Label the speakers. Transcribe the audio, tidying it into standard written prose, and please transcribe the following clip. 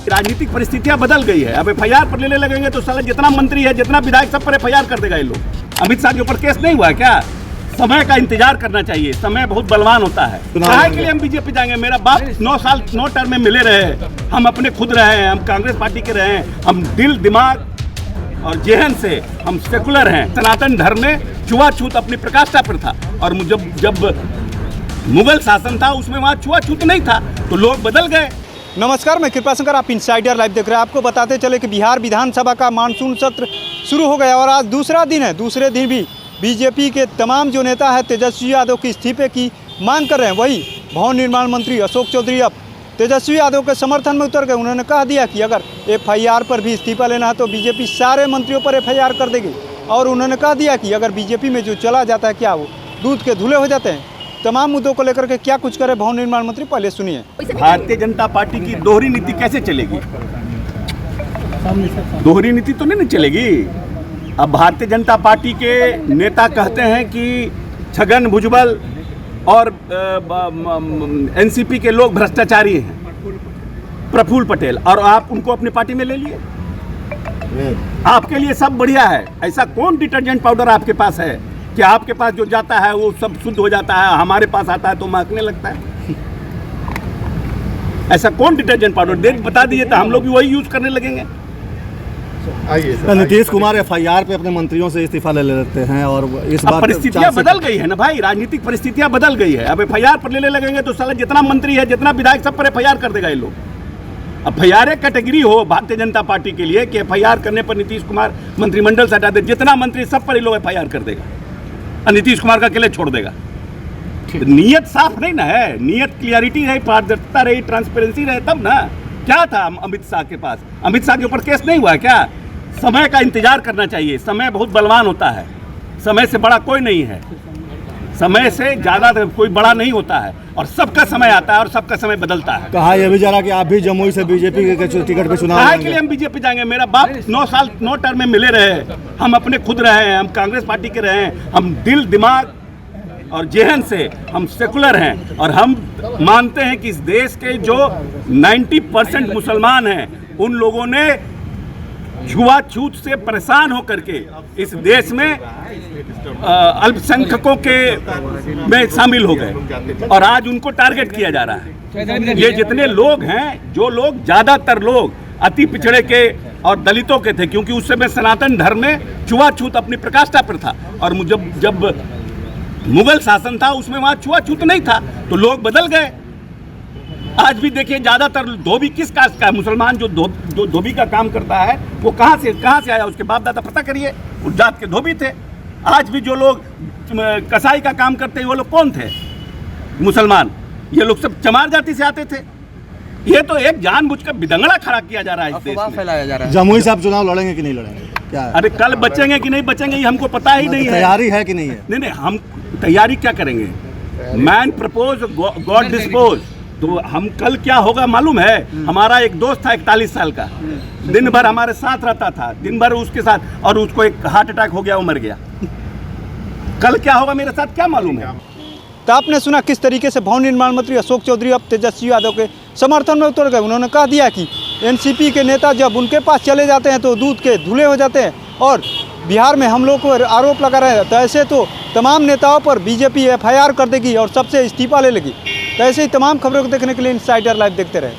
Speaker 1: राजनीतिक परिस्थितियां बदल गई है। अब एफआईआर पर लेने लगेंगे तो साला जितना मंत्री है, जितना विधायक, सब पर एफआईआर कर देगा ये लोग। अमित शाह के ऊपर केस नहीं हुआ है क्या? समय का इंतजार करना चाहिए, समय बहुत बलवान होता है। काहे के लिए हम बीजेपी जाएंगे? मेरा बाप 9 साल 9 टर्म में मिले रहे, हम अपने खुद रहे हैं, हम कांग्रेस पार्टी के रहे हैं, हम दिल दिमाग और जेहन से हम सेकुलर हैं। सनातन धर्म में छुआछूत अपनी प्रकाष्ठा पर था, और जब मुगल शासन था उसमें वहाँ छुआछूत नहीं था, तो लोग बदल गए।
Speaker 2: नमस्कार, मैं कृपाशंकर, आप इनसाइडर लाइव देख रहे हैं। आपको बताते चले कि बिहार विधानसभा का मानसून सत्र शुरू हो गया और आज दूसरा दिन है। दूसरे दिन भी बीजेपी के तमाम जो नेता है तेजस्वी यादव के इस्तीफे की मांग कर रहे हैं। वही भवन निर्माण मंत्री अशोक चौधरी अब तेजस्वी यादव के समर्थन में उतर गए। उन्होंने कह दिया कि अगर एफआईआर पर भी इस्तीफा लेना है तो बीजेपी सारे मंत्रियों पर एफआईआर कर देगी। और उन्होंने कह दिया कि अगर बीजेपी में जो चला जाता है, क्या वो दूध के धुले हो जाते हैं। तमाम मुद्दों को लेकर के क्या कुछ करे भवन निर्माण मंत्री, पहले सुनिए।
Speaker 1: भारतीय जनता पार्टी की दोहरी नीति कैसे चलेगी? दोहरी नीति तो नहीं चलेगी। अब भारतीय जनता पार्टी के नेता कहते हैं कि छगन भुजबल और एनसीपी के लोग भ्रष्टाचारी हैं, प्रफुल्ल पटेल, और आप उनको अपनी पार्टी में ले लिए। आपके लिए सब बढ़िया है। ऐसा कौन डिटर्जेंट पाउडर आपके पास है कि आपके पास जो जाता है वो सब शुद्ध हो जाता है, हमारे पास आता है तो महकने लगता है? ऐसा कौन डिटर्जेंट पाउडर बता दीजिए तो हम लोग भी वही यूज करने लगेंगे।
Speaker 3: नीतीश कुमार एफआईआर पे अपने मंत्रियों से इस्तीफा ले लेते हैं और इस बार
Speaker 1: परिस्थितियां बदल गई है ना भाई, राजनीतिक परिस्थितियां बदल गई है। अब एफआईआर पर लेने लगेंगे तो साला जितना मंत्री है, जितना विधायक, सब पर एफआईआर कर देगा ये लोग। एफआईआर एक कैटेगरी हो भारतीय जनता पार्टी के लिए कि एफआईआर करने पर नीतीश कुमार मंत्रिमंडल से हटा दे, जितना मंत्री सब पर ये लोग एफआईआर कर देगा और नीतीश कुमार का अकेले छोड़ देगा। नीयत साफ नहीं ना है, नीयत क्लियरिटी रही, पारदर्शिता रही, ट्रांसपेरेंसी रहे, तब ना। क्या था अमित शाह के पास? अमित शाह के ऊपर केस नहीं हुआ है क्या? समय का इंतजार करना चाहिए, समय बहुत बलवान होता है, समय से बड़ा कोई नहीं है, समय से ज्यादा कोई बड़ा नहीं होता है, और सबका समय आता है और सबका समय बदलता है।
Speaker 3: कहा यह भी जा रहा कि आप भी जमुई से बीजेपी के टिकट पे चुनाव
Speaker 1: काहे के लिए हम बीजेपी जाएंगे? मेरा बाप 9 साल 9 टर्म में मिले रहे, हम अपने खुद रहे हैं, हम कांग्रेस पार्टी के रहे हैं, हम दिल दिमाग और जेहन से हम सेकुलर हैं, और हम मानते हैं कि इस देश के जो 90% मुसलमान हैं, उन लोगों ने छुआछूत से परेशान होकर के इस देश में अल्पसंख्यकों के में शामिल हो गए, और आज उनको टारगेट किया जा रहा है। ये जितने लोग हैं, जो लोग ज्यादातर लोग अति पिछड़े के और दलितों के थे, क्योंकि उस समय सनातन धर्म में छुआछूत अपनी प्रकाष्ठा पर था, और जब मुगल शासन था उसमें वहाँ छुआछूत नहीं था, तो लोग बदल गए। आज भी देखिए, ज्यादातर धोबी किस कास्ट का है? मुसलमान जो धोबी का काम करता है वो कहाँ से आया? उसके बाप दादा पता करिए, उस जात के धोबी थे। आज भी जो लोग कसाई का काम करते हैं वो लोग कौन थे? मुसलमान। ये लोग सब चमार जाति से आते थे। ये तो एक जानबूझकर बिदंगड़ा खड़ा किया जा रहा है, इस देश में
Speaker 2: फैलाया जा रहा है।
Speaker 3: जमुई से आप चुनाव लड़ेंगे कि नहीं लड़ेंगे? क्या
Speaker 1: अरे कल बचेंगे कि नहीं बचेंगे ये हमको पता ही नहीं है।
Speaker 3: तैयारी है कि नहीं है?
Speaker 1: नहीं, हम तैयारी क्या करेंगे? Man propose God dispose. तो हम कल क्या होगा मालूम है? हमारा एक दोस्त था 41 साल का, दिन भर हमारे साथ रहता था, दिन भर उसके साथ, और उसको एक हार्ट अटैक हो गया, वो मर गया। कल क्या होगा मेरे साथ क्या मालूम है?
Speaker 2: तो आपने सुना किस तरीके से भवन निर्माण मंत्री अशोक चौधरी अब तेजस्वी यादव के समर्थन में उतर गए। उन्होंने कह दिया कि एनसीपी के नेता जब उनके पास चले जाते हैं तो दूध के धुले हो जाते हैं, और बिहार में हम लोग को आरोप लगा रहे हैं, तो ऐसे तो तमाम नेताओं पर बीजेपी एफआईआर कर देगी और सबसे इस्तीफा ले लेगी। तो ऐसे ही तमाम खबरों को देखने के लिए इनसाइडर लाइव देखते रहे।